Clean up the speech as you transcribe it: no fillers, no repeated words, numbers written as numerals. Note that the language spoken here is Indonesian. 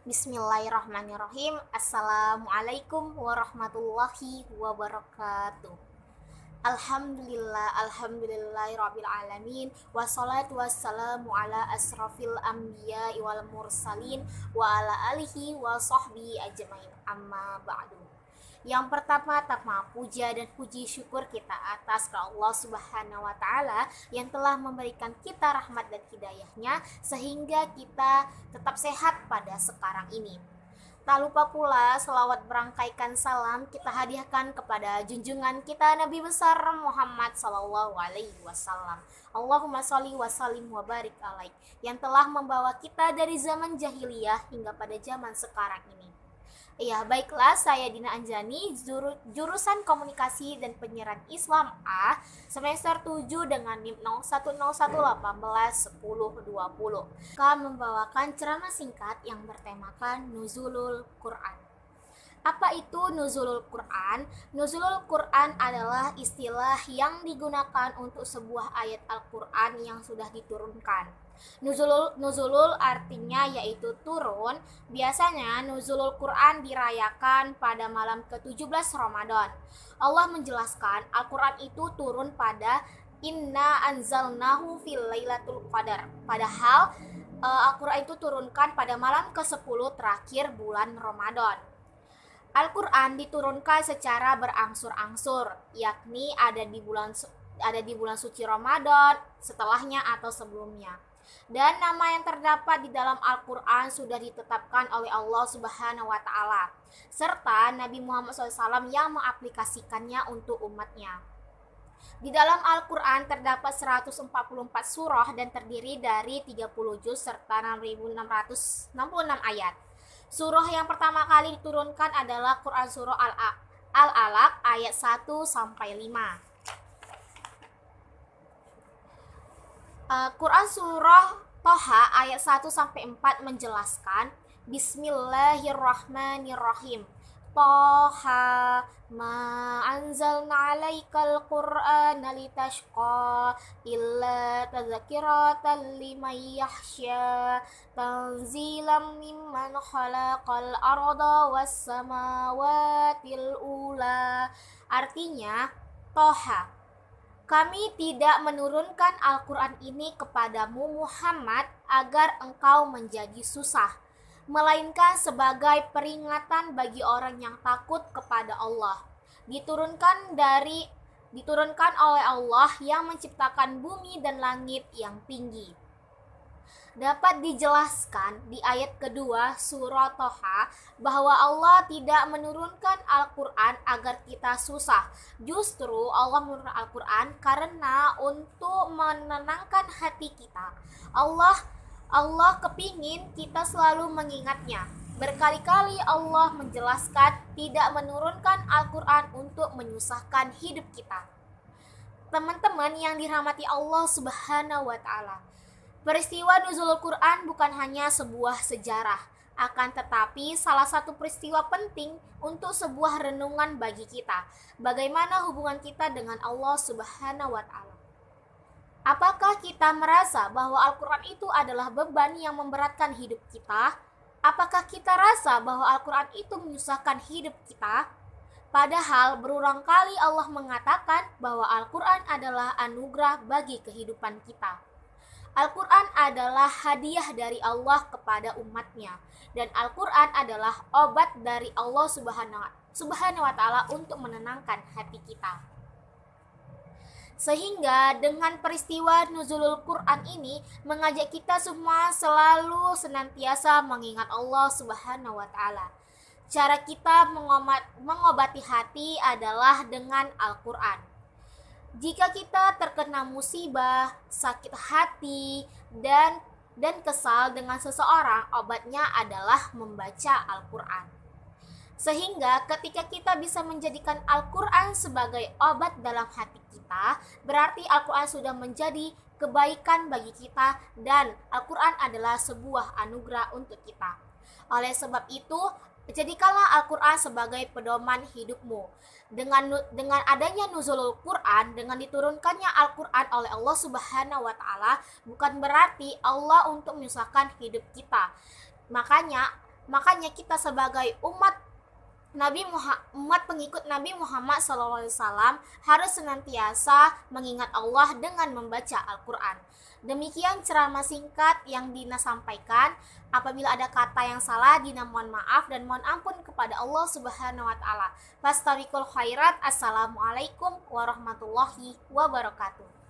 Bismillahirrahmanirrahim. Assalamualaikum warahmatullahi wabarakatuh. Alhamdulillahirabbil alamin. Wassalatu wassalamu ala asrafil anbiya'i wal mursalin wa ala alihi wa sahbihi ajmain. Amma ba'du. Yang pertama-tama puja dan puji syukur kita atas ke Allah Subhanahu wa taala yang telah memberikan kita rahmat dan hidayahnya sehingga kita tetap sehat pada sekarang ini. Tak lupa pula selawat berangkaikan salam kita hadiahkan kepada junjungan kita Nabi besar Muhammad sallallahu alaihi wasallam. Allahumma sholli wa sallim wa barik alaih, yang telah membawa kita dari zaman jahiliyah hingga pada zaman sekarang ini. Ya, baiklah, saya Dina Anjani, jurusan Komunikasi dan Penyiaran Islam A, semester 7 dengan NIM 0101181020. Akan membawakan ceramah singkat yang bertemakan Nuzulul Quran. Apa itu Nuzulul Quran? Nuzulul Quran adalah istilah yang digunakan untuk sebuah ayat Al-Quran yang sudah diturunkan. Nuzulul artinya yaitu turun. Biasanya Nuzulul Quran dirayakan pada malam ke-17 Ramadan. Allah menjelaskan Al-Quran itu turun pada Inna anzalnahu fil lailatul qadar. Padahal Al-Quran itu turunkan pada malam ke-10 terakhir bulan Ramadan. Al-Quran diturunkan secara berangsur-angsur, yakni ada di bulan suci Ramadan, setelahnya atau sebelumnya. Dan nama yang terdapat di dalam Al-Quran sudah ditetapkan oleh Allah Subhanahu wa taala serta Nabi Muhammad SAW yang mengaplikasikannya untuk umatnya. Di dalam Al-Quran terdapat 144 surah dan terdiri dari 30 juz serta 6.666 ayat. Surah yang pertama kali diturunkan adalah Quran Surah Al-Alaq ayat 1 sampai 5. Quran Surah Toha ayat 1 sampai 4 menjelaskan Bismillahirrahmanirrahim. Toha ma anzalna 'alaikal qur'ana litashqa illa tadhkiratan liman yakhsha tanzilam mimman khalaqal arda was samawatil ula. Artinya, Toha, kami tidak menurunkan Al-Quran ini kepadamu Muhammad agar engkau menjadi susah, melainkan sebagai peringatan bagi orang yang takut kepada Allah. Diturunkan oleh Allah yang menciptakan bumi dan langit yang tinggi. Dapat dijelaskan di ayat kedua surah Toha bahwa Allah tidak menurunkan Al-Quran agar kita susah. Justru Allah menurunkan Al-Quran karena untuk menenangkan hati kita. Allah kepingin kita selalu mengingatnya. Berkali-kali Allah menjelaskan tidak menurunkan Al-Quran untuk menyusahkan hidup kita. Teman-teman yang dirahmati Allah Subhanahu wa taala, peristiwa Nuzulul Quran bukan hanya sebuah sejarah, akan tetapi salah satu peristiwa penting untuk sebuah renungan bagi kita. Bagaimana hubungan kita dengan Allah Subhanahu wa taala? Apakah kita merasa bahwa Al-Quran itu adalah beban yang memberatkan hidup kita? Apakah kita rasa bahwa Al-Quran itu menyusahkan hidup kita? Padahal berulang kali Allah mengatakan bahwa Al-Quran adalah anugerah bagi kehidupan kita. Al-Quran adalah hadiah dari Allah kepada umatnya, dan Al-Quran adalah obat dari Allah Subhanahu wa taala untuk menenangkan hati kita. Sehingga dengan peristiwa Nuzulul Quran ini mengajak kita semua selalu senantiasa mengingat Allah Subhanahu wa taala. Cara kita mengobati hati adalah dengan Al-Quran. Jika kita terkena musibah, sakit hati, dan kesal dengan seseorang, obatnya adalah membaca Al-Quran. Sehingga ketika kita bisa menjadikan Al-Quran sebagai obat dalam hati kita, berarti Al-Quran sudah menjadi kebaikan bagi kita dan Al-Quran adalah sebuah anugerah untuk kita. Oleh sebab itu, jadikanlah Al-Quran sebagai pedoman hidupmu. Dengan adanya Nuzulul Quran, dengan diturunkannya Al-Quran oleh Allah Subhanahu wa taala, bukan berarti Allah untuk menyusahkan hidup kita. Makanya Makanya kita sebagai umat pengikut Nabi Muhammad SAW harus senantiasa mengingat Allah dengan membaca Al-Quran. Demikian ceramah singkat yang Dina sampaikan. Apabila ada kata yang salah, Dina mohon maaf dan mohon ampun kepada Allah Subhanahu wa Ta'ala. Fastabiqul khairat. Assalamualaikum warahmatullahi wabarakatuh.